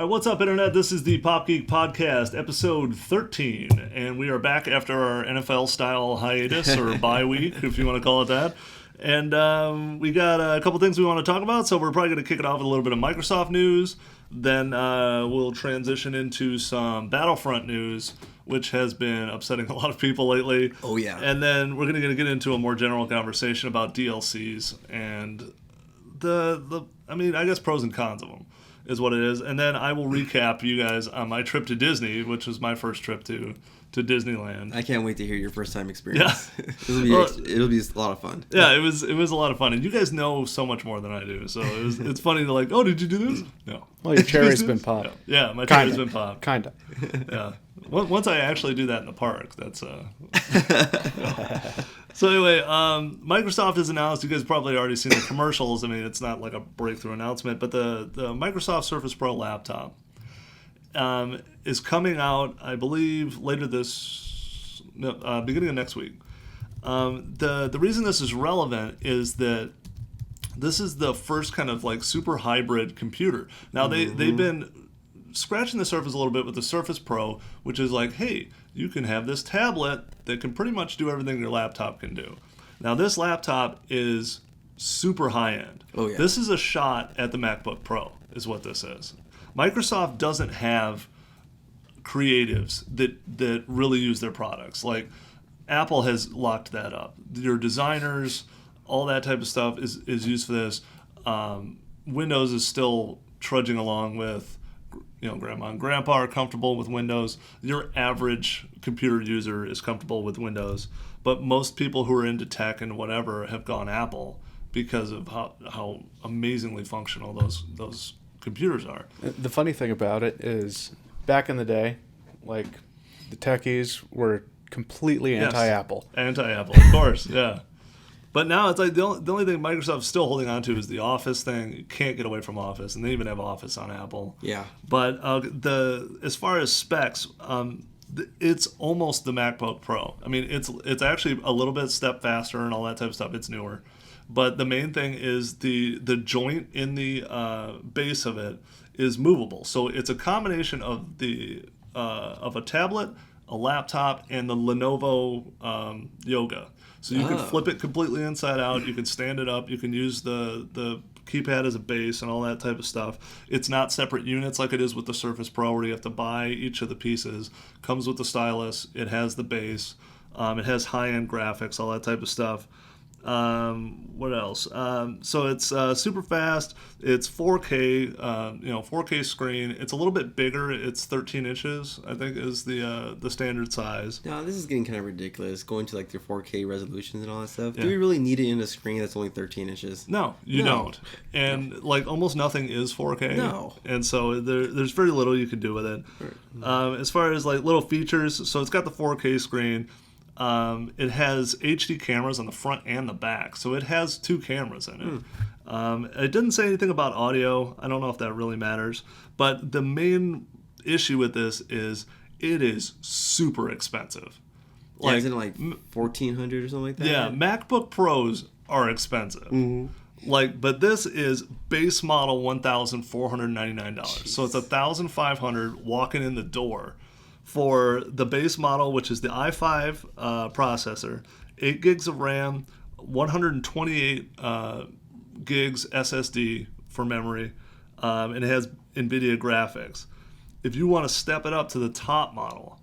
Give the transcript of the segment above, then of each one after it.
What's up, Internet? This is the Pop Geek Podcast, episode 13, and we are back after our NFL-style hiatus, or bye week, if you want to call it that. And we got a couple things we want to talk about, so we're probably going to kick it off with a little bit of Microsoft news. Then we'll transition into some Battlefront news, which has been upsetting a lot of people lately. Oh, yeah. And then we're going to get into a more general conversation about DLCs and I guess pros and cons of them is what it is. And then I will recap you guys on my trip to Disney, which was my first trip to Disneyland. I can't wait to hear your first time experience. Yeah. It'll be a lot of fun. Yeah, it was a lot of fun. And you guys know so much more than I do. So it's funny to like, oh, did you do this? No. Well, your cherry's been popped. Yeah, my cherry's been popped. Kinda. Yeah. Once I actually do that in the park, that's So anyway, Microsoft has announced, you guys have probably already seen the commercials. I mean, it's not like a breakthrough announcement, but the Microsoft Surface Pro laptop is coming out, I believe, beginning of next week. The reason this is relevant is that this is the first kind of like super hybrid computer. Now, they've been scratching the surface a little bit with the Surface Pro, which is like, hey, you can have this tablet that can pretty much do everything your laptop can do. Now, this laptop is super high-end. Oh, yeah. This is a shot at the MacBook Pro, is what this is. Microsoft doesn't have creatives that really use their products. Like, Apple has locked that up. Your designers, all that type of stuff is used for this. Windows is still trudging along with, grandma and grandpa are comfortable with Windows. Your average computer user is comfortable with Windows. But most people who are into tech and whatever have gone Apple because of how amazingly functional those computers are. The funny thing about it is, back in the day, like, the techies were completely anti-Apple. Anti-Apple, of course, yeah. But now it's like the only thing Microsoft's still holding on to is the Office thing. You can't get away from Office, and they even have Office on Apple. Yeah. But as far as specs, it's almost the MacBook Pro. I mean, it's actually a little bit step faster and all that type of stuff. It's newer. But the main thing is the joint in the base of it is movable. So it's a combination of of a tablet, a laptop, and the Lenovo Yoga. So you can flip it completely inside out. You can stand it up. You can use the keypad as a base and all that type of stuff. It's not separate units like it is with the Surface Pro, where you have to buy each of the pieces. Comes with the stylus. It has the base. It has high-end graphics, all that type of stuff. What else? So it's super fast. It's 4K, 4K screen. It's a little bit bigger. It's 13 inches, I think, is the standard size. Now, this is getting kind of ridiculous, going to like their 4K resolutions and all that stuff. Yeah. Do we really need it in a screen that's only 13 inches? No, you don't. And like almost nothing is 4K. No. And so there's very little you can do with it. As far as like little features, so it's got the 4K screen. It has HD cameras on the front and the back, so it has two cameras in it. It didn't say anything about audio. I don't know if that really matters, but the main issue with this is it is super expensive. Like, isn't it like $1,400 or something like that? Yeah, MacBook Pros are expensive. Mm-hmm. But this is base model $1,499. So it's $1,500 walking in the door. For the base model, which is the i5 processor, 8 gigs of RAM, 128 gigs SSD for memory, and it has NVIDIA graphics. If you want to step it up to the top model,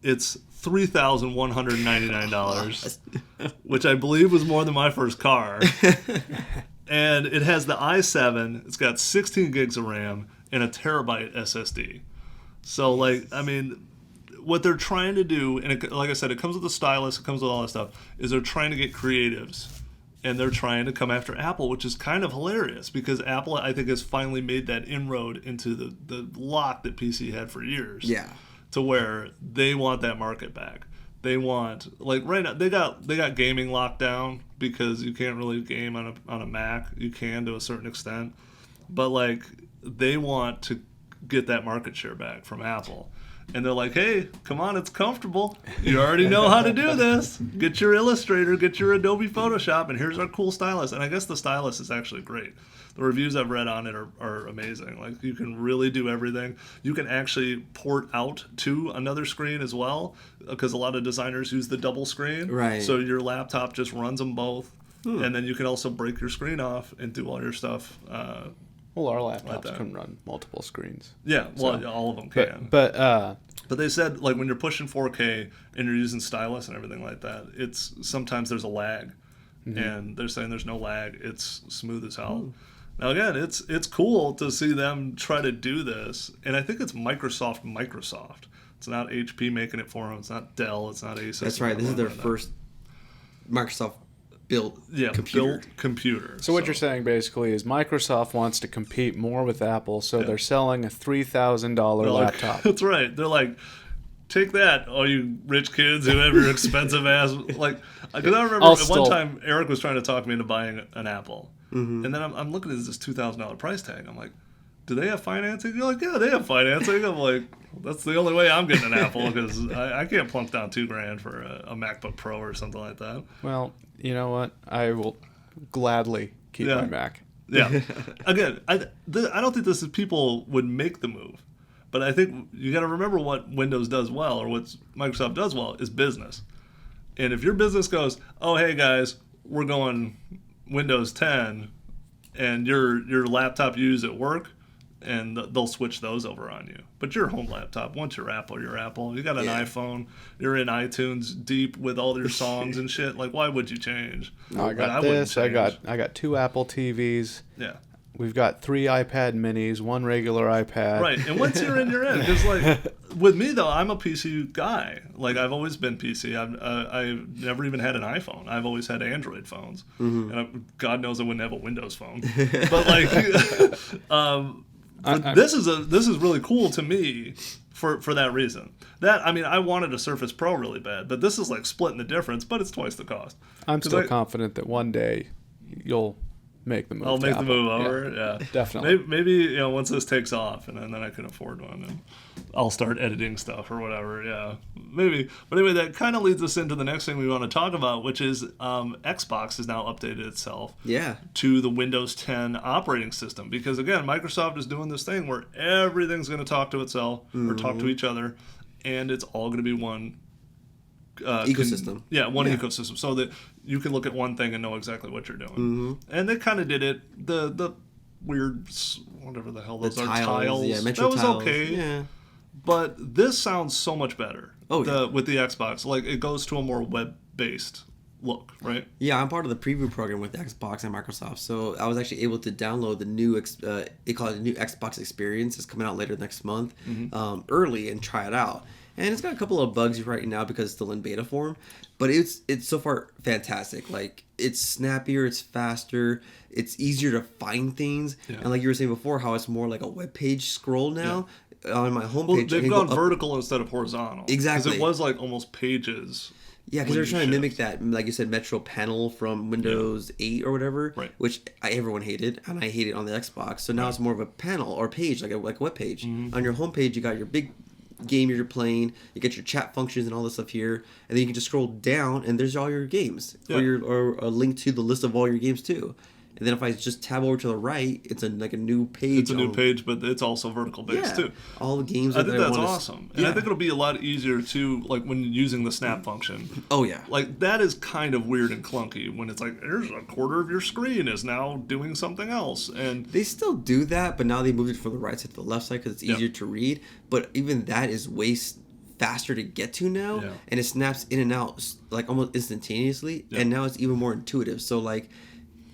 it's $3,199, which I believe was more than my first car. And it has the i7. It's got 16 gigs of RAM and a terabyte SSD. So, what they're trying to do, and like I said, it comes with a stylus, it comes with all that stuff, is they're trying to get creatives. And they're trying to come after Apple, which is kind of hilarious because Apple, I think, has finally made that inroad into the lock that PC had for years. Yeah. To where they want that market back. They want, right now, they got gaming locked down because you can't really game on a Mac. You can to a certain extent. But, they want to get that market share back from Apple. And they're like, hey, come on, it's comfortable. You already know how to do this. Get your Illustrator, get your Adobe Photoshop, and here's our cool stylus. And I guess the stylus is actually great. The reviews I've read on it are amazing. Like, you can really do everything. You can actually port out to another screen as well, because a lot of designers use the double screen. Right. So your laptop just runs them both. And then you can also break your screen off and do all your stuff. Well, our laptops that. can run multiple screens. Yeah, well, all of them can. But they said, like, when you're pushing 4K and you're using stylus and everything like that, it's sometimes there's a lag. And they're saying there's no lag. It's smooth as hell. Now, again, it's cool to see them try to do this. And I think it's Microsoft. It's not HP making it for them. It's not Dell. It's not Asus. That's right. This is their first Microsoft built computer. So what you're saying basically is Microsoft wants to compete more with Apple, so they're selling a $3,000 laptop. That's right. They're like, take that, all you rich kids who have your expensive ass. Like, because I remember one time Eric was trying to talk me into buying an Apple, and then I'm looking at this $2,000 price tag. I'm like, do they have financing? You're like, yeah, they have financing. I'm like, that's the only way I'm getting an Apple, because I can't plunk down $2,000 for a MacBook Pro or something like that. Well, you know what? I will gladly keep my Mac. Yeah. Again, I don't think this is people would make the move, but I think you got to remember what Windows does well, or what Microsoft does well, is business. And if your business goes, oh, hey guys, we're going Windows 10, and your laptop you use at work, and they'll switch those over on you. But your home laptop, once you're Apple, you're Apple. You got an iPhone, you're in iTunes deep with all your songs and shit. Like, why would you change? No, I got this. I got 2 Apple TVs. Yeah. We've got 3 iPad minis, 1 regular iPad. Right, and once you're in, you're in. Because, like, with me, though, I'm a PC guy. Like, I've always been PC. I've never even had an iPhone. I've always had Android phones. And God knows I wouldn't have a Windows phone. But, like, this is really cool to me for that reason. That, I mean, I wanted a Surface Pro really bad, but this is like splitting the difference, but it's twice the cost. I'm still confident that one day you'll make the move. I'll make the move over. Yeah, definitely. Maybe once this takes off, and then I can afford one, and I'll start editing stuff or whatever. Yeah, maybe. But anyway, that kind of leads us into the next thing we want to talk about, which is Xbox has now updated itself to the Windows 10 operating system, because again, Microsoft is doing this thing where everything's going to talk to itself or talk to each other, and it's all going to be one. Ecosystem. One ecosystem, so that you can look at one thing and know exactly what you're doing. And they kind of did it. The weird, whatever the hell those are, tiles. Yeah, that was tiles. okay. Yeah. But this sounds so much better. With the Xbox, like, it goes to a more web-based look, right? Yeah, I'm part of the preview program with Xbox and Microsoft, so I was actually able to download the new they call it the new Xbox Experience. It's coming out later next month, early, and try it out. And it's got a couple of bugs right now because it's still in beta form, but it's so far fantastic. Like, it's snappier, it's faster, it's easier to find things, and like you were saying before, how it's more like a web page scroll now. On my homepage, well, they've gone vertical instead of horizontal. Exactly, because it was like almost pages. Yeah, because they're trying to mmimic that, like you said, Metro panel from Windows 8 or whatever, which everyone hated, and I hate it on the Xbox. So now it's more of a panel or page, like a web page. On your homepage, you got your big game you're playing, you get your chat functions and all this stuff here, and then you can just scroll down and there's all your games, or a link to the list of all your games too. And then if I just tab over to the right, it's a new page. It's a new page, but it's also vertical based too. All the games. I think that's awesome, and I think it'll be a lot easier too. Like when using the snap function. Oh yeah. Like that is kind of weird and clunky when it's like there's a quarter of your screen is now doing something else, and they still do that, but now they moved it from the right side to the left side because it's easier to read. But even that is faster to get to now, and it snaps in and out like almost instantaneously, and now it's even more intuitive. So like.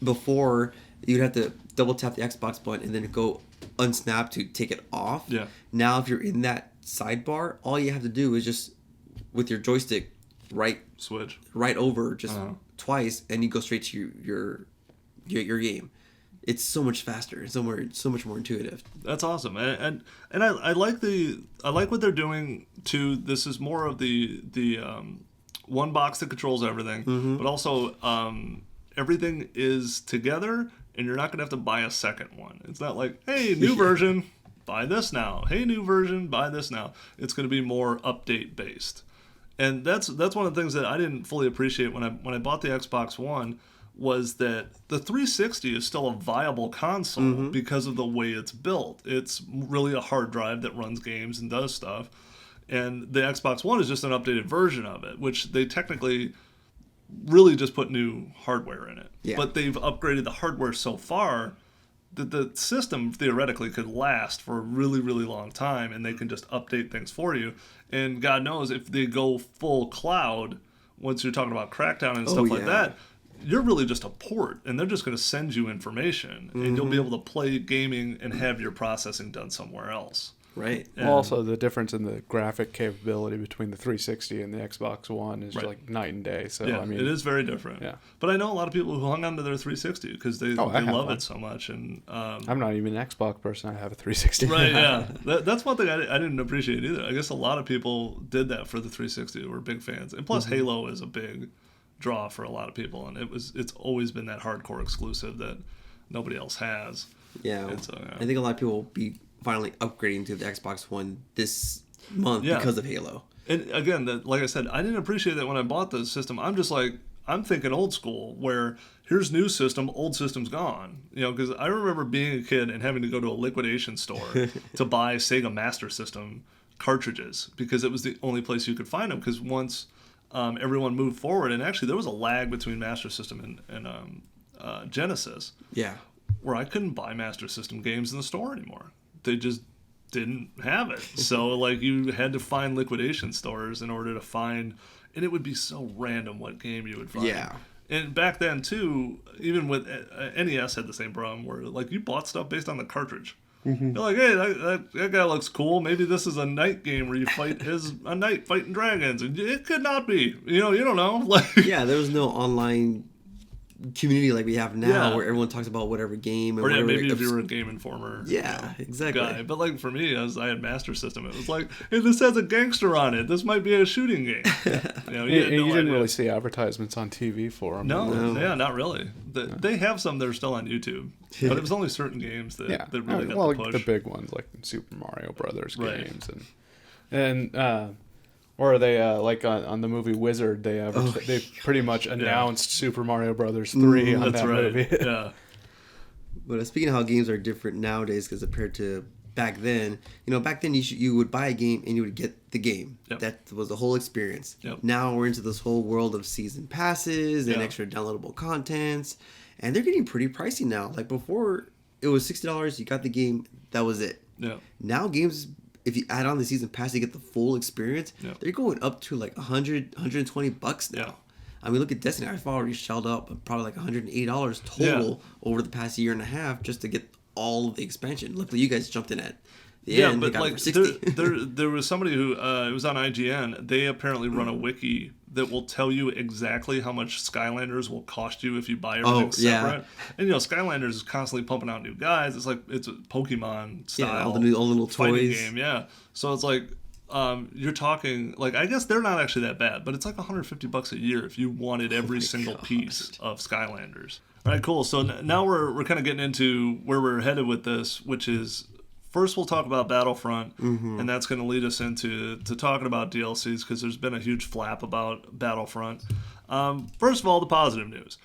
Before, you'd have to double tap the Xbox button and then go unsnap to take it off. Yeah. Now, if you're in that sidebar, all you have to do is just, with your joystick, switch right over just twice, and you go straight to your game. It's so much faster. It's so much more intuitive. That's awesome, and I like what they're doing too. This is more of the one box that controls everything, but also. Everything is together, and you're not going to have to buy a second one. It's not like, hey, new version, buy this now. Hey, new version, buy this now. It's going to be more update-based. And that's one of the things that I didn't fully appreciate when I bought the Xbox One was that the 360 is still a viable console because of the way it's built. It's really a hard drive that runs games and does stuff. And the Xbox One is just an updated version of it, which they technically really just put new hardware in it. Yeah. But they've upgraded the hardware so far that the system theoretically could last for a really, really long time, and they can just update things for you. And God knows if they go full cloud, once you're talking about Crackdown and stuff like that, you're really just a port, and they're just going to send you information, and you'll be able to play gaming and have your processing done somewhere else. Right. And also, the difference in the graphic capability between the 360 and the Xbox One is like night and day. So yeah, I mean, it is very different. Yeah. But I know a lot of people who hung on to their 360 because they love it so much. And I'm not even an Xbox person. I have a 360. Right, yeah. That's one thing I didn't appreciate either. I guess a lot of people did that for the 360. Were big fans. And plus, Halo is a big draw for a lot of people. And it's always been that hardcore exclusive that nobody else has. Yeah. And so, yeah. I think a lot of people will be finally upgrading to the Xbox One this month because of Halo. And again, like I said, I didn't appreciate that when I bought the system. I'm just like, I'm thinking old school, where here's new system, old system's gone. You know, because I remember being a kid and having to go to a liquidation store to buy Sega Master System cartridges because it was the only place you could find them. Because once everyone moved forward, and actually there was a lag between Master System and Genesis. Yeah. Where I couldn't buy Master System games in the store anymore. They just didn't have it. So, like, you had to find liquidation stores in order to find... And it would be so random what game you would find. Yeah. And back then, too, even with... NES had the same problem where, like, you bought stuff based on the cartridge. You're like, hey, that guy looks cool. Maybe this is a knight game where you fight as a knight fighting dragons. And it could not be. You know, you don't know. Like, yeah, there was no online community like we have now where everyone talks about whatever game or whatever, maybe if you were a Game Informer exactly guy. But like for me, as I had Master System, it was like, hey, this has a gangster on it, this might be a shooting game. You didn't really see advertisements on TV for them. No. Not really. They have some that are still on YouTube, but it was only certain games that really got the push. The big ones like Super Mario Brothers games and or they like on the movie Wizard, they pretty much announced Super Mario Brothers 3 on that movie. Yeah. But speaking of how games are different nowadays as compared to back then, back then you would buy a game and you would get the game. Yep. That was the whole experience. Yep. Now we're into this whole world of season passes and extra downloadable contents, and they're getting pretty pricey now. Like before, it was $60. You got the game. That was it. Yeah. Now games, if you add on the season pass, you get the full experience. Yep. They're going up to like $120 now. Yeah. I mean, look at Destiny. I've already shelled up probably like $108 total over the past year and a half just to get all of the expansion. Luckily, you guys jumped in at the end. But got like it for $60. there was somebody who it was on IGN. They apparently run a wiki that will tell you exactly how much Skylanders will cost you if you buy everything separate. And Skylanders is constantly pumping out new guys. It's like it's a Pokemon style, all the little toys game. Yeah, so it's like you're talking like I guess they're not actually that bad, but it's like $150 a year if you wanted every single piece of Skylanders. All right, cool. So now we're kind of getting into where we're headed with this, which is first we'll talk about Battlefront, and that's going to lead us into talking about DLCs because there's been a huge flap about Battlefront. First of all, the positive news.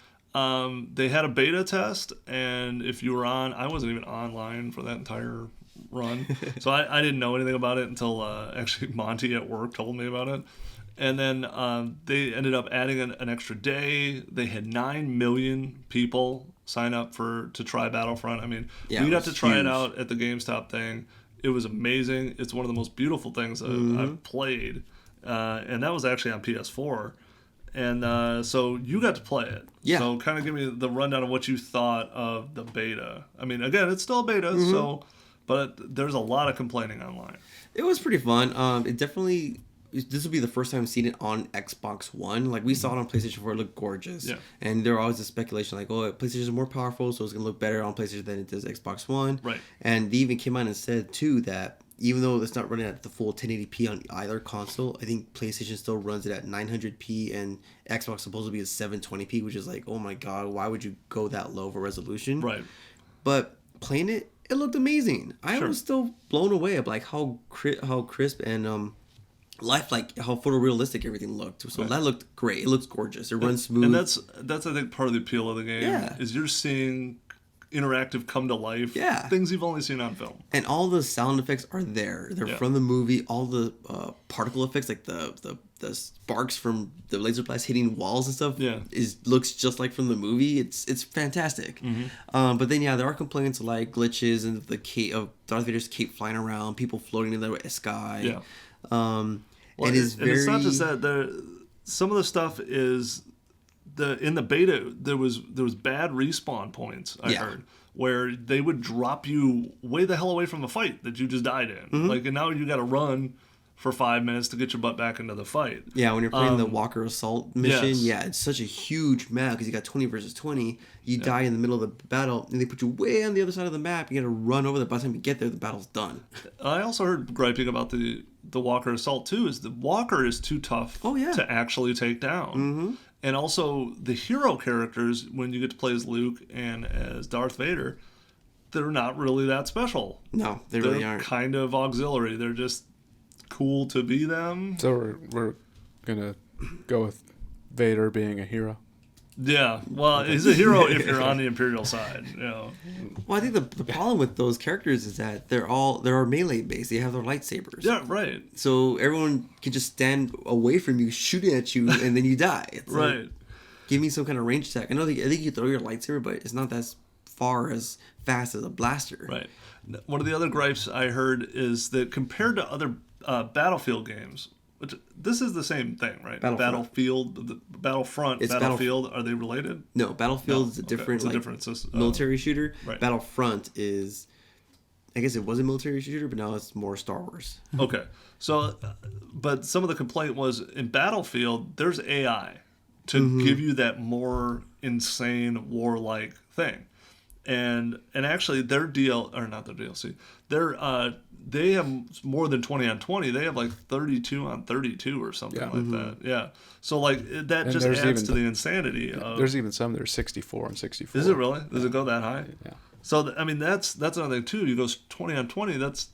They had a beta test, and if you were on, I wasn't even online for that entire run, so I didn't know anything about it until actually Monty at work told me about it. And then they ended up adding an extra day. They had 9 million people sign up to try Battlefront. I mean, we got to try it out at the GameStop thing. It was amazing. It's one of the most beautiful things I've played. And that was actually on PS4. And so you got to play it. Yeah. So kind of give me the rundown of what you thought of the beta. I mean, again, it's still a beta, but there's a lot of complaining online. It was pretty fun. It definitely... This will be the first time I've seen it on Xbox One. Like, we saw it on PlayStation 4. It looked gorgeous. Yeah. And there was always a speculation like, PlayStation is more powerful, so it's going to look better on PlayStation than it does Xbox One. Right. And they even came out and said, too, that even though it's not running at the full 1080p on either console, I think PlayStation still runs it at 900p, and Xbox supposed to be at 720p, which is like, oh my god, why would you go that low for resolution? Right. But playing it, it looked amazing. I was still blown away of like how crisp and lifelike, how photorealistic everything looked. So that looked great. It looks gorgeous. It runs smooth. And that's I think part of the appeal of the game. Yeah. Is you're seeing interactive come to life. Yeah. Things you've only seen on film. And all the sound effects are there. They're from the movie. All the particle effects, like the sparks from the laser blast hitting walls and stuff, looks just like from the movie. It's fantastic. But then there are complaints like glitches and the cape of Darth Vader's cape flying around, people floating in the sky. Yeah. And it's not just that. Some of the stuff is in the beta. There was bad respawn points. I heard where they would drop you way the hell away from the fight that you just died in. Like, and now you got to run for 5 minutes to get your butt back into the fight. Yeah, when you're playing the Walker Assault mission, it's such a huge map because you got 20 versus 20. You die in the middle of the battle, and they put you way on the other side of the map. You got to run over there. By the time you get there, the battle's done. I also heard griping about the Walker Assault too. Is the Walker is too tough to actually take down. And also the hero characters, when you get to play as Luke and as Darth Vader, they're not really that special. No, they really aren't. They're kind of auxiliary. They're just cool to be them. So we're gonna go with Vader being a hero. Yeah, well, he's a hero if you're on the Imperial side. Well, I think the problem with those characters is that they're melee based. They have their lightsabers. Yeah, right. So everyone can just stand away from you, shooting at you, and then you die. It's right. Like, give me some kind of range attack. I think you throw your lightsaber, but it's not as far as fast as a blaster. Right. One of the other gripes I heard is that compared to other Battlefield games, which this is the same thing, right? Battlefront, Battlefield, are they related? No, Battlefield is a different, military shooter. Right. Battlefront is, I guess it was a military shooter, but now it's more Star Wars. Okay, so, but some of the complaint was in Battlefield, there's AI to give you that more insane warlike thing. And actually their DLC, they have more than 20 on 20. They have like 32 on 32 or something like that. Yeah. So like that just adds to the insanity. There's even some that are 64 and 64. Is it really? Does it go that high? Yeah. So I mean that's another thing too. You go 20 on 20. It's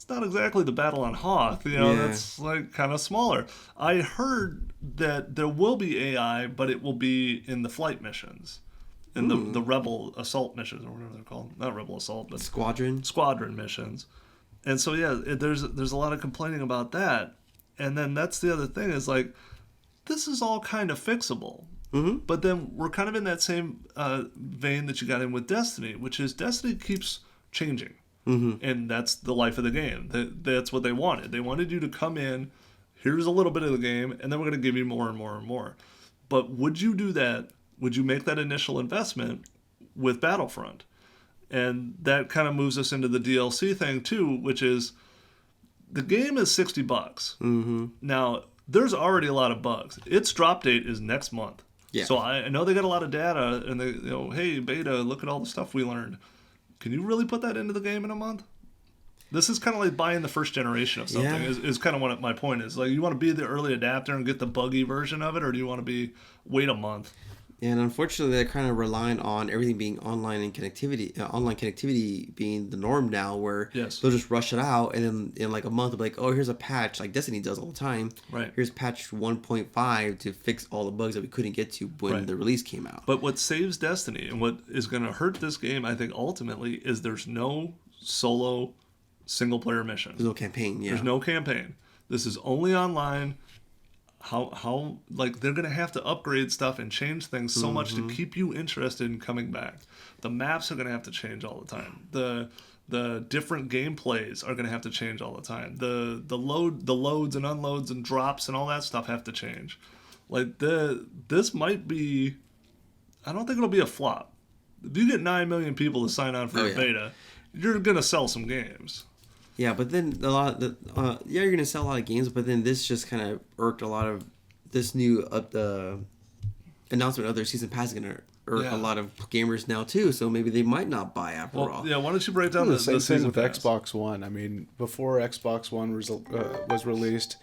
not exactly the battle on Hoth. That's like kind of smaller. I heard that there will be AI, but it will be in the flight missions. In the Rebel Assault missions, or whatever they're called. Not Rebel Assault, but Squadron missions. And so, there's a lot of complaining about that. And then that's the other thing is, like, this is all kind of fixable. But then we're kind of in that same vein that you got in with Destiny, which is Destiny keeps changing. And that's the life of the game. That's what they wanted. They wanted you to come in, here's a little bit of the game, and then we're going to give you more and more and more. But would you do that? Would you make that initial investment with Battlefront? And that kind of moves us into the DLC thing too, which is the game is $60. Now, there's already a lot of bugs. Its drop date is next month. Yeah. So I know they got a lot of data, and they, hey, beta, look at all the stuff we learned. Can you really put that into the game in a month? This is kind of like buying the first generation of something. Is kind of what my point is. Like, you want to be the early adapter and get the buggy version of it, or do you want to wait a month? And unfortunately, they're kind of relying on everything being online and connectivity. Online connectivity being the norm now, where they'll just rush it out, and then in like a month, they'll be like, "Oh, here's a patch," like Destiny does all the time. Right. Here's patch 1.5 to fix all the bugs that we couldn't get to when the release came out. But what saves Destiny and what is going to hurt this game, I think, ultimately, is there's no solo single-player mission. There's no campaign. Yeah. There's no campaign. This is only online. How like they're gonna have to upgrade stuff and change things so much to keep you interested in coming back. The maps are gonna have to change all the time. The different gameplays are gonna have to change all the time. The loads and unloads and drops and all that stuff have to change. Like this might be, I don't think it'll be a flop. If you get 9 million people to sign on for a beta, you're gonna sell some games. Yeah, but then you're gonna sell a lot of games, but then this just kind of irked a lot of this new announcement of their season pass is gonna irk a lot of gamers now too. So maybe they might not buy after all. Yeah, why don't you break down the same thing with pass? Xbox One? I mean, before Xbox One was released,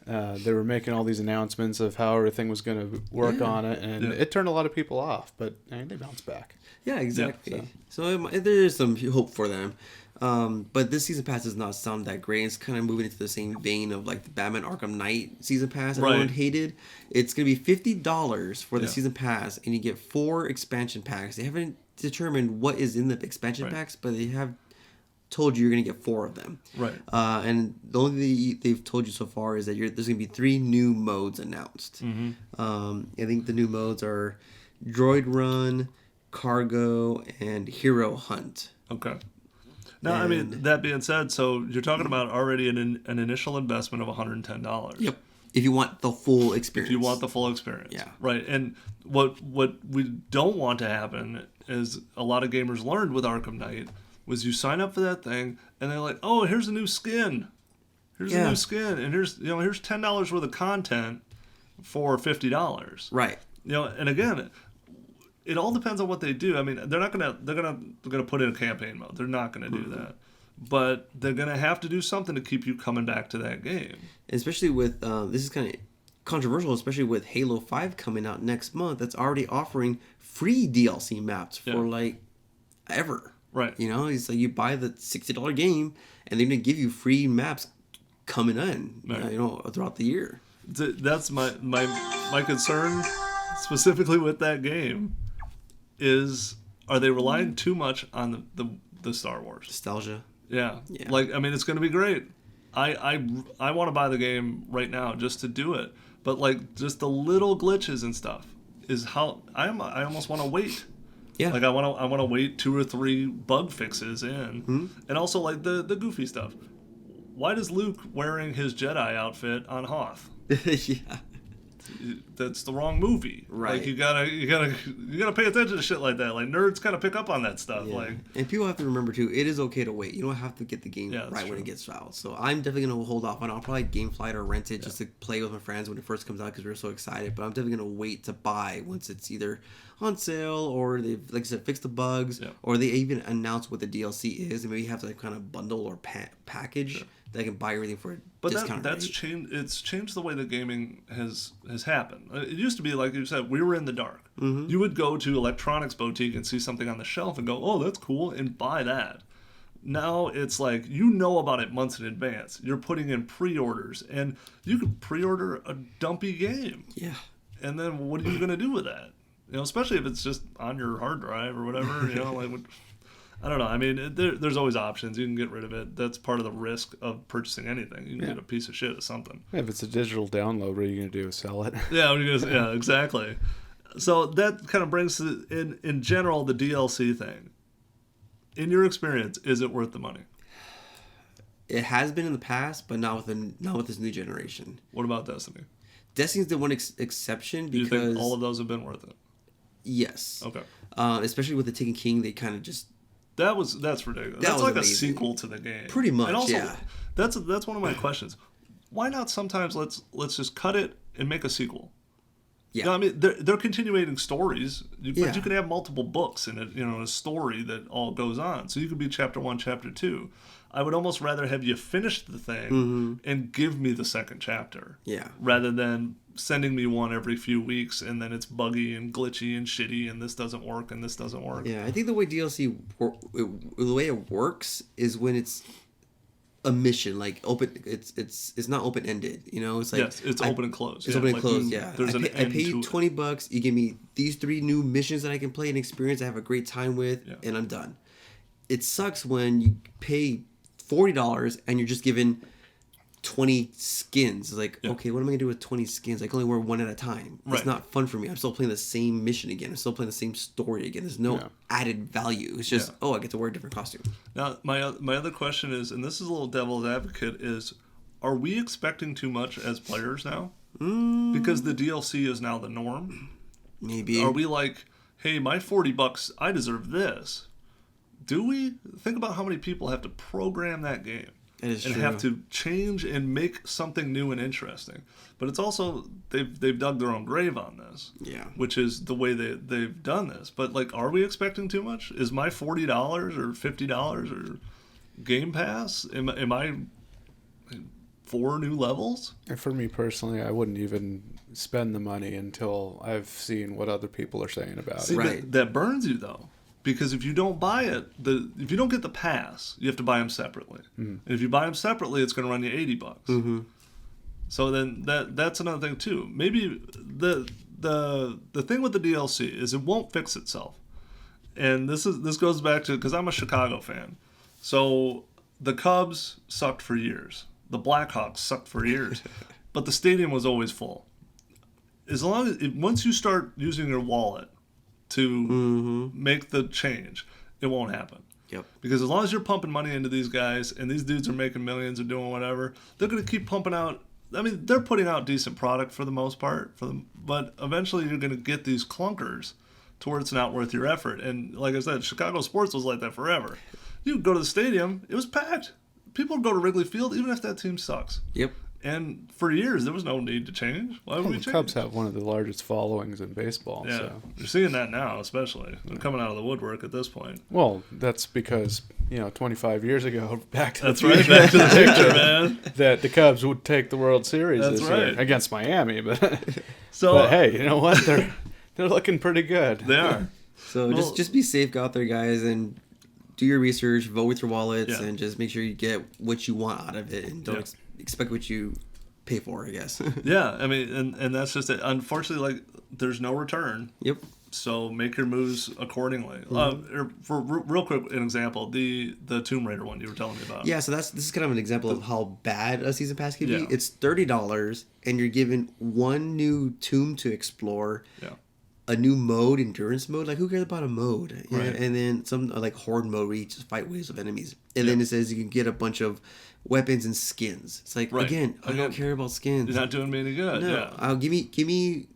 they were making all these announcements of how everything was going to work on it, and it turned a lot of people off. But they bounced back. Yeah, exactly. So there is some hope for them. But this season pass does not sound that great. It's kind of moving into the same vein of like the Batman Arkham Knight season pass everyone hated. It's going to be $50 for the season pass, and you get 4 expansion packs. They haven't determined what is in the expansion packs, but they have told you you're going to get 4 of them. Right. And the only thing they've told you so far is that there's going to be 3 new modes announced. I think the new modes are Droid Run, Cargo, and Hero Hunt. Okay. Now, I mean, that being said, so you're talking about already an initial investment of $110. Yep. If you want the full experience. If you want the full experience. Yeah. Right. And what we don't want to happen is a lot of gamers learned with Arkham Knight was you sign up for that thing and they're like, oh, here's a new skin. Here's a new skin. And here's $10 worth of content for $50. Right. And again, it all depends on what they do. I mean, they're gonna put in a campaign mode. They're not gonna do that, but they're gonna have to do something to keep you coming back to that game. Especially with this is kind of controversial, especially with Halo 5 coming out next month. That's already offering free DLC maps for like ever. Right. It's like you buy the $60 game, and they're gonna give you free maps coming in. Right. Throughout the year. That's my concern specifically with that game. Are they relying too much on the Star Wars Nostalgia? Yeah. Like, I mean, it's going to be great. I want to buy the game right now just to do it. But like, just the little glitches and stuff is how I almost want to wait. Yeah. Like I want to wait 2 or 3 bug fixes in, and also like the goofy stuff. Why does Luke wearing his Jedi outfit on Hoth? Yeah. That's the wrong movie. Right. Like you gotta pay attention to shit like that. Like nerds kind of pick up on that stuff. Yeah. Like, and people have to remember too, it is okay to wait. You don't have to get the game right true. when it gets out. So I'm definitely gonna hold off on it. I'll probably GameFly or rent it just to play with my friends when it first comes out because we're so excited. But I'm definitely gonna wait to buy once it's either on sale or they've, like I said, fixed the bugs, or they even announce what the DLC is and maybe have to kind of bundle or package. Sure. That I can buy everything for a discount that's rate. changed. It's changed the way that gaming has happened. It used to be like you said, we were in the dark. You would go to electronics boutique and see something on the shelf and go, "Oh, that's cool," and buy that. Now it's like about it months in advance. You're putting in pre-orders, and you could pre-order a dumpy game. Yeah. And then what are you going to do with that? Especially if it's just on your hard drive or whatever. Like. I don't know. I mean, there's always options. You can get rid of it. That's part of the risk of purchasing anything. You can get a piece of shit of something. Yeah, if it's a digital download, what are you going to do? Sell it? Yeah, exactly. So that kind of brings in general the DLC thing. In your experience, is it worth the money? It has been in the past, but not with this new generation. What about Destiny? Destiny's the one exception because do you think all of those have been worth it? Yes. Okay. Especially with the Taken King, they kind of just. That's ridiculous. That's like amazing. A sequel to the game. Pretty much, and also, yeah. That's one of my questions. Why not sometimes let's just cut it and make a sequel? Yeah. I mean, they're continuating stories, but you can have multiple books in it, a story that all goes on. So you could be chapter 1, chapter 2. I would almost rather have you finish the thing and give me the second chapter. Yeah. Rather than sending me one every few weeks and then it's buggy and glitchy and shitty and this doesn't work and this doesn't work. Yeah, I think the way DLC the way it works is when it's a mission, like open. It's not open ended. It's like it's open and closed. It's open and closed. Yeah. There's I pay you $20. You give me these 3 new missions that I can play and experience. I have a great time with, and I'm done. It sucks when you pay $40 and you're just given 20 skins. It's like, okay, what am I gonna do with 20 skins? I can only wear one at a time. It's not fun for me. I'm still playing the same mission again. I'm still playing the same story again. There's no added value. It's just, I get to wear a different costume. Now, my other question is, and this is a little devil's advocate, is are we expecting too much as players now? Because the DLC is now the norm. Maybe. Are we like, hey, my $40, I deserve this? Do we? Think about how many people have to program that game. And true. Have to change and make something new and interesting. But it's also they've dug their own grave on this. Yeah. Which is the way they've done this. But like, are we expecting too much? Is my $40 or $50 or Game Pass? Am I 4 new levels? And for me personally, I wouldn't even spend the money until I've seen what other people are saying about it. Right. That burns you though. Because if you don't buy it, if you don't get the pass, you have to buy them separately. And if you buy them separately, it's going to run you $80. Mm-hmm. So then that's another thing too. Maybe the thing with the DLC is it won't fix itself. And this goes back to, because I'm a Chicago fan. So the Cubs sucked for years. The Blackhawks sucked for years. But the stadium was always full. As long as once you start using your wallet to make the change, it won't happen. Yep. Because as long as you're pumping money into these guys and these dudes are making millions or doing whatever, they're going to keep pumping out. I mean, they're putting out decent product for the most part, but eventually you're going to get these clunkers to where it's not worth your effort. And like I said, Chicago sports was like that forever. You go to the stadium, it was packed. People would go to Wrigley Field even if that team sucks. Yep. And for years, there was no need to change. Why would we change? The Cubs have one of the largest followings in baseball. Yeah, so. you're seeing that now, especially. They're coming out of the woodwork at this point. Well, that's because, 25 years ago, Back to That's the right, Future, Back to the Future, man. that the Cubs would take the World Series That's this right. year against Miami. But But hey, you know what? They're looking pretty good. They are. So just be safe out there, guys, and do your research, vote with your wallets, Yeah. and just make sure you get what you want out of it, and don't expect what you pay for, I guess. Yeah, I mean, and that's just it. Unfortunately, like, there's no return. Yep. So make your moves accordingly. For real quick, an example, the Tomb Raider one you were telling me about. Yeah, so this is kind of an example of how bad a season pass can be. Yeah. It's $30, and you're given one new tomb to explore. Yeah. A new mode, endurance mode. Like, who cares about a mode? Yeah, Right. and then some like horde mode where you just fight waves of enemies. And then it says you can get a bunch of weapons and skins. It's like, again, I don't care about skins. You're not doing me any good. No, Yeah. give me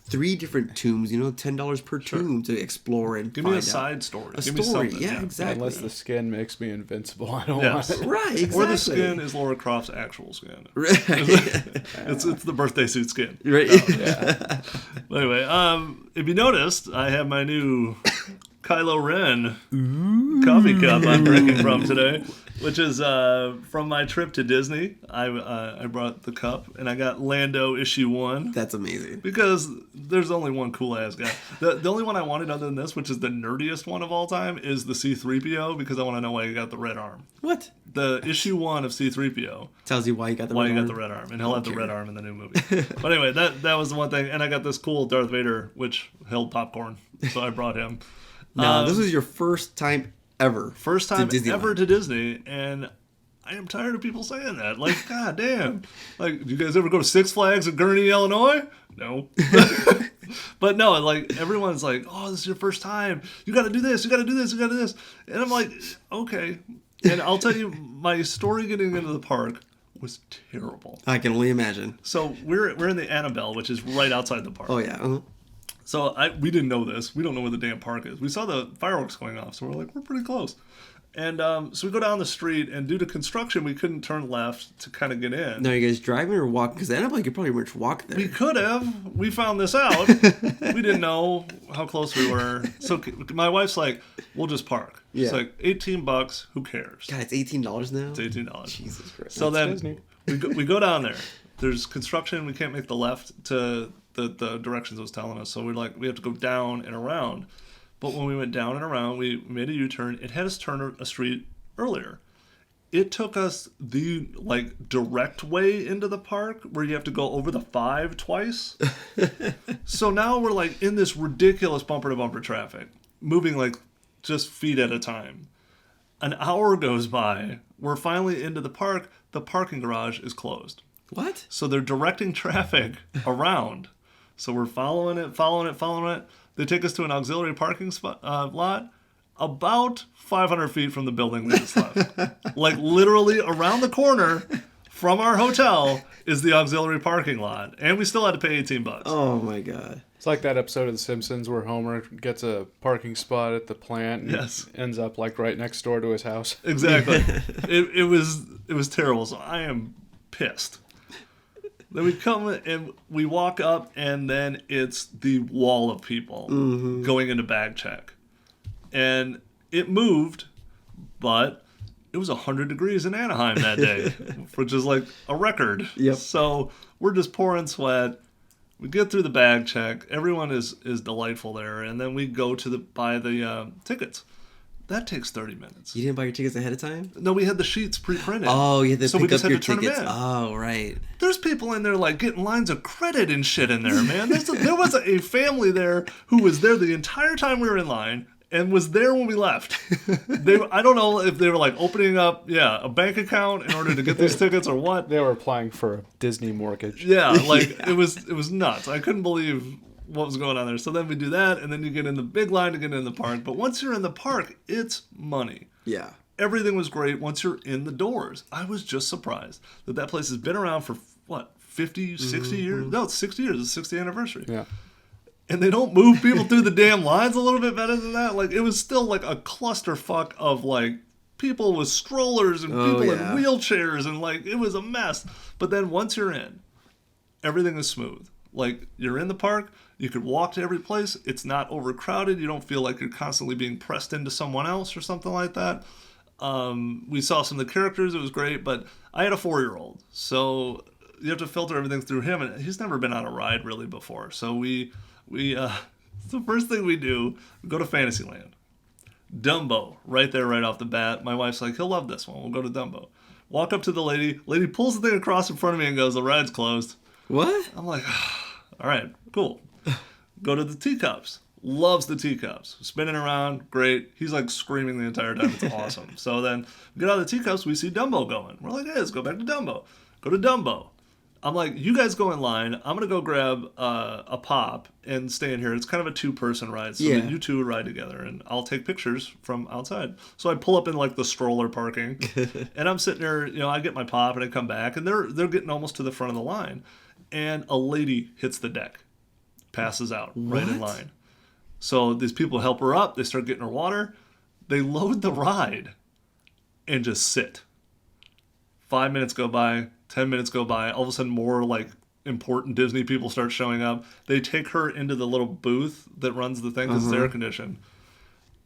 3 different tombs. $10 per tomb to explore and Give find me a out. side story. A Give me story, something. yeah, exactly. Unless the skin makes me invincible, I don't Yes. want it. Right, exactly. Or the skin is Laura Croft's actual skin. Right. It's the birthday suit skin. Right. Yeah. But anyway, if you noticed, I have my new Kylo Ren coffee cup I'm drinking from today, which is from my trip to Disney. I brought the cup, and I got Lando issue 1. That's amazing. Because there's only one cool ass guy. The only one I wanted other than this, which is the nerdiest one of all time, is the C-3PO, because I want to know why he got the red arm. What? The issue 1 of C-3PO. Tells you why you got the Why red you arm. got the red arm, and he'll have the red arm in the new movie. But anyway, that was the one thing, and I got this cool Darth Vader, which held popcorn, so I brought him. Now, this was your first time ever. First time to ever Disneyland. to Disney, and I am tired of people saying that. Like, god damn. Like, do you guys ever go to Six Flags in Gurney, Illinois? No. But no, like, everyone's like, oh, this is your first time. You got to do this. You got to do this. You got to do this. And I'm like, okay. And I'll tell you, my story getting into the park was terrible. I can only imagine. So we're in the Annabelle, which is right outside the park. Oh, yeah. Uh-huh. So we didn't know this. We don't know where the damn park is. We saw the fireworks going off, so we're like, we're pretty close. And so we go down the street, and due to construction, we couldn't turn left to kind of get in. Now, you guys driving or walking? Because I know you could probably much walk there. We could have. We found this out. We didn't know how close we were. So my wife's like, we'll just park. She's Yeah. like, $18, who cares? God, it's $18 now? It's $18. Jesus Christ. So That's then Disney. we go down there. There's construction. We can't make the left to the directions it was telling us. So we're like, we have to go down and around. But when we went down and around, we made a U-turn. It had us turn a street earlier. It took us the direct way into the park where you have to go over the 5 twice. So now we're like in this ridiculous bumper to bumper traffic, moving like just feet at a time. An hour goes by. We're finally into the park. The parking garage is closed. What? So they're directing traffic around. So we're following it. They take us to an auxiliary parking lot about 500 feet from the building we just left. Like literally around the corner from our hotel is the auxiliary parking lot. And we still had to pay $18. Oh, my God. It's like that episode of The Simpsons where Homer gets a parking spot at the plant and Yes. ends up like right next door to his house. Exactly. It was terrible. So I am pissed. Then we come and we walk up, and then it's the wall of people going into bag check. And it moved, but it was 100 degrees in Anaheim that day, which is like a record. Yep. So we're just pouring sweat. We get through the bag check. Everyone is delightful there, and then we go to buy the tickets. That takes 30 minutes. You didn't buy your tickets ahead of time? No, we had the sheets pre-printed. Oh, you had to so pick we just up had your to turn tickets. them in. Oh, right. There's people in there like getting lines of credit and shit in there, man. There was a family there who was there the entire time we were in line and was there when we left. I don't know if they were like opening up, a bank account in order to get these tickets or what. They were applying for a Disney mortgage. Yeah, like it was nuts. I couldn't believe what was going on there. So then we do that, and then you get in the big line to get in the park. But once you're in the park, it's money. Yeah. Everything was great once you're in the doors. I was just surprised that place has been around for, 50, 60 years? No, it's 60 years. It's 60th anniversary. Yeah. And they don't move people through the damn lines a little bit better than that? Like, it was still like a clusterfuck of, like, people with strollers and people in wheelchairs, and, like, it was a mess. But then once you're in, everything is smooth. Like, you're in the park. You could walk to every place. It's not overcrowded. You don't feel like you're constantly being pressed into someone else or something like that. We saw some of the characters. It was great. But I had a 4-year-old. So you have to filter everything through him. And he's never been on a ride really before. So we the first thing we do, we go to Fantasyland. Dumbo, right there, right off the bat. My wife's like, he'll love this one. We'll go to Dumbo. Walk up to the lady. Lady pulls the thing across in front of me and goes, the ride's closed. What? I'm like, all right, cool. Go to the teacups. Loves the teacups. Spinning around, great. He's like screaming the entire time. It's awesome. So then we get out of the teacups, we see Dumbo going. We're like, hey, let's go back to Dumbo. Go to Dumbo. I'm like, you guys go in line. I'm going to go grab a pop and stay in here. It's kind of a 2-person ride. So that you two ride together, and I'll take pictures from outside. So I pull up in like the stroller parking, and I'm sitting there, I get my pop and I come back, and they're getting almost to the front of the line. And a lady hits the deck, passes out right in line. So these people help her up. They start getting her water. They load the ride and just sit. 5 minutes go by, 10 minutes go by. All of a sudden, more like important Disney people start showing up. They take her into the little booth that runs the thing because it's air conditioned.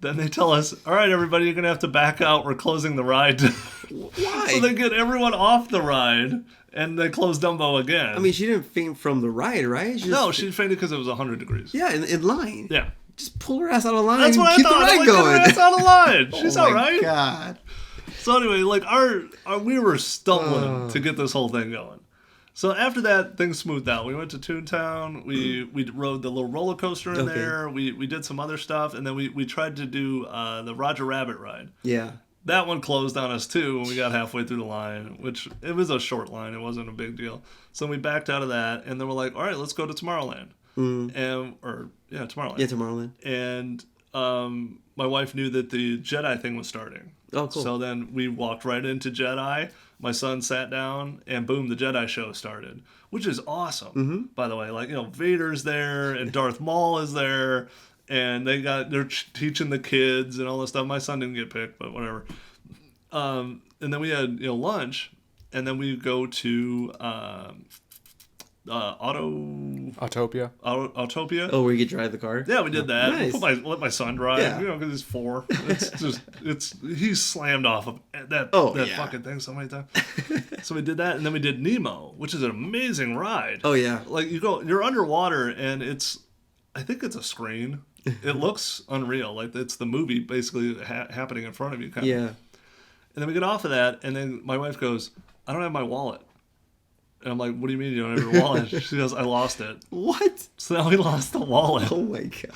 Then they tell us, all right, everybody, you're going to have to back out. We're closing the ride. Why? So they get everyone off the ride, and they close Dumbo again. I mean, she didn't faint from the ride, right? No, she fainted because it was 100 degrees. Yeah, in line. Yeah. Just pull her ass out of line. That's what Keep I thought. the ride Like, going. get her ass out of line. She's all right. Oh, my God. So anyway, like we were stumbling to get this whole thing going. So after that, things smoothed out. We went to Toontown. We rode the little roller coaster in there. We did some other stuff, and then we tried to do the Roger Rabbit ride. Yeah. That one closed on us too when we got halfway through the line, which it was a short line. It wasn't a big deal. So we backed out of that, and then we're like, all right, let's go to Tomorrowland. Tomorrowland. Yeah, Tomorrowland. And my wife knew that the Jedi thing was starting. Oh, cool. So then we walked right into Jedi. My son sat down, and boom, the Jedi show started, which is awesome, by the way. Like, Vader's there, and Darth Maul is there, and they're teaching the kids and all this stuff. My son didn't get picked, but whatever. And then we had, lunch, and then we go to Autopia. Autopia. Oh, where you could drive the car? Yeah, we did that. Nice. Let my son drive, because he's 4. He's slammed off of that fucking thing so many times. So we did that, and then we did Nemo, which is an amazing ride. Oh yeah. Like you're underwater, and I think it's a screen. It looks unreal, like it's the movie basically happening in front of you. Kind of. Yeah. And then we get off of that, and then my wife goes, "I don't have my wallet." And I'm like, what do you mean you don't have your wallet? She goes, I lost it. What? So now we lost the wallet. Oh my God.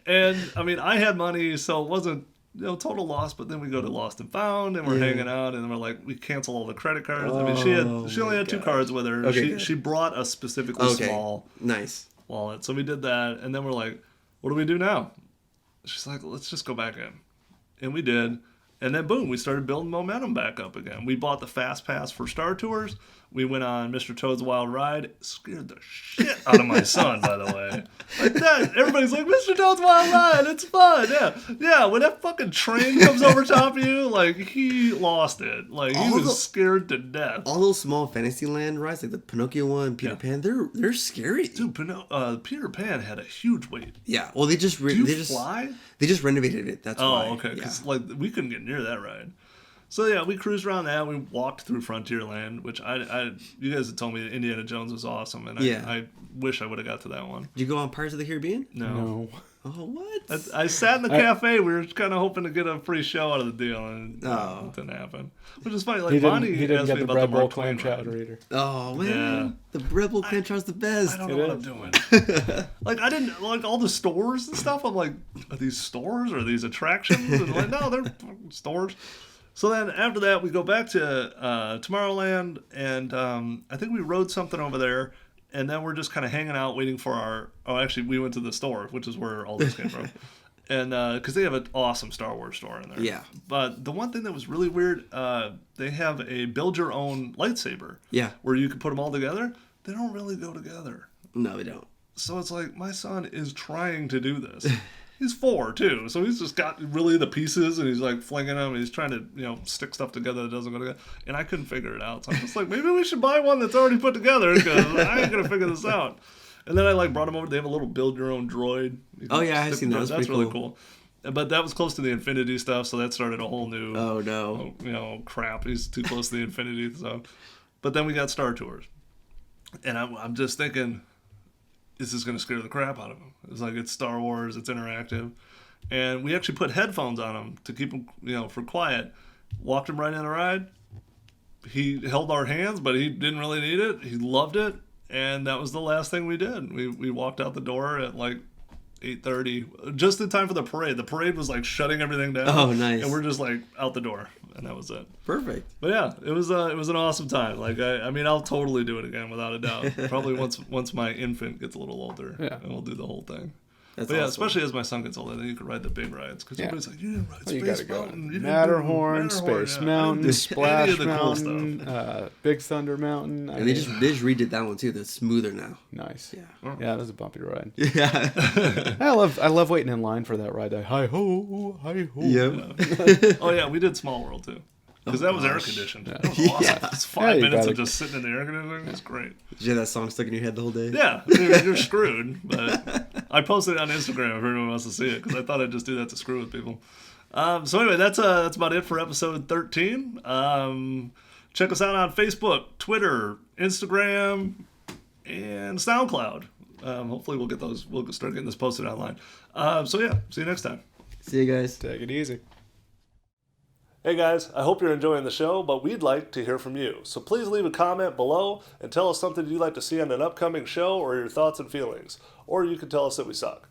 And I mean, I had money, so it wasn't total loss. But then we go to Lost and Found, and we're hanging out, and we're like, we cancel all the credit cards. I mean, she only had 2 cards with her. Okay, she brought a specifically small wallet. So we did that, and then we're like, what do we do now? She's like, let's just go back in. And we did. And then boom, we started building momentum back up again. We bought the Fast Pass for Star Tours. We went on Mr. Toad's Wild Ride. Scared the shit out of my son, by the way. Like that, everybody's like, Mr. Toad's Wild Ride, it's fun. Yeah. When that fucking train comes over top of you, like he lost it. Like he was scared to death. All those small Fantasyland rides, like the Pinocchio one, Peter Pan, they're scary. Dude, Peter Pan had a huge wait. Yeah. Well, they just fly? They just renovated it. That's why. Oh, okay. Because like we couldn't get near that ride. So yeah, we cruised around that. We walked through Frontierland, which you guys had told me that Indiana Jones was awesome, and I wish I would have got to that one. Did you go on Pirates of the Caribbean? No. Oh, what? I sat in the cafe. We were kind of hoping to get a free show out of the deal, and it didn't happen. Which is funny. Like Bonnie he didn't asked get me the about Red the Bull Mark clam Twain chowder ride. either. Oh man, the Red Bull clam chowder's the best. I don't know what I'm doing. Like I didn't like all the stores and stuff. I'm like, are these stores or are these attractions? And like, no, they're stores. So then after that, we go back to Tomorrowland, and I think we rode something over there. And then we're just kind of hanging out, waiting for our. Oh, actually, we went to the store, which is where all this came from, and because they have an awesome Star Wars store in there. Yeah. But the one thing that was really weird, they have a build your own lightsaber. Yeah. Where you can put them all together. They don't really go together. No, they don't. So it's like my son is trying to do this. He's 4 too, so he's just got really the pieces, and he's like flinging them. And he's trying to stick stuff together that doesn't go together, and I couldn't figure it out. So I'm just like, maybe we should buy one that's already put together because I ain't gonna figure this out. And then I like brought him over. They have a little build your own droid. Oh yeah, I've seen that. That's really cool. But that was close to the Infinity stuff, so that started a whole new. Oh no. Crap. He's too close to the Infinity. So, but then we got Star Tours, and I'm just thinking, this is going to scare the crap out of him. It's like it's Star Wars, it's interactive. And we actually put headphones on him to keep him, for quiet. Walked him right in the ride. He held our hands, but he didn't really need it. He loved it. And that was the last thing we did. We walked out the door at like 8:30, just in time for the parade. The parade was like shutting everything down. Oh, nice. And we're just like out the door, and that was it. Perfect. But yeah, it was an awesome time. Like I mean, I'll totally do it again without a doubt. Probably once my infant gets a little older, and we'll do the whole thing. That's but yeah, awesome. especially as my son gets older, then you can ride the big rides. Because everybody's like, you didn't ride Space Mountain. You didn't Matterhorn, Space Mountain, Splash cool Mountain, Big Thunder Mountain. And they just redid that one too. That's smoother now. Nice. Yeah. Yeah, that was a bumpy ride. Yeah. I love waiting in line for that ride. Hi ho, hi ho. Yep. Oh yeah, we did Small World too. Because that was air conditioned. That was awesome. Yeah. It's 5 minutes gotta... of just sitting in the air conditioning. It's great. Did you have that song stuck in your head the whole day? Yeah, you're screwed. But I posted it on Instagram if anyone wants to see it because I thought I'd just do that to screw with people. So anyway, that's about it for episode 13. Check us out on Facebook, Twitter, Instagram, and SoundCloud. Hopefully we'll start getting this posted online. So yeah, see you next time. See you guys. Take it easy. Hey guys, I hope you're enjoying the show, but we'd like to hear from you. So please leave a comment below and tell us something you'd like to see on an upcoming show or your thoughts and feelings. Or you can tell us that we suck.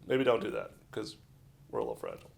Maybe don't do that, because we're a little fragile.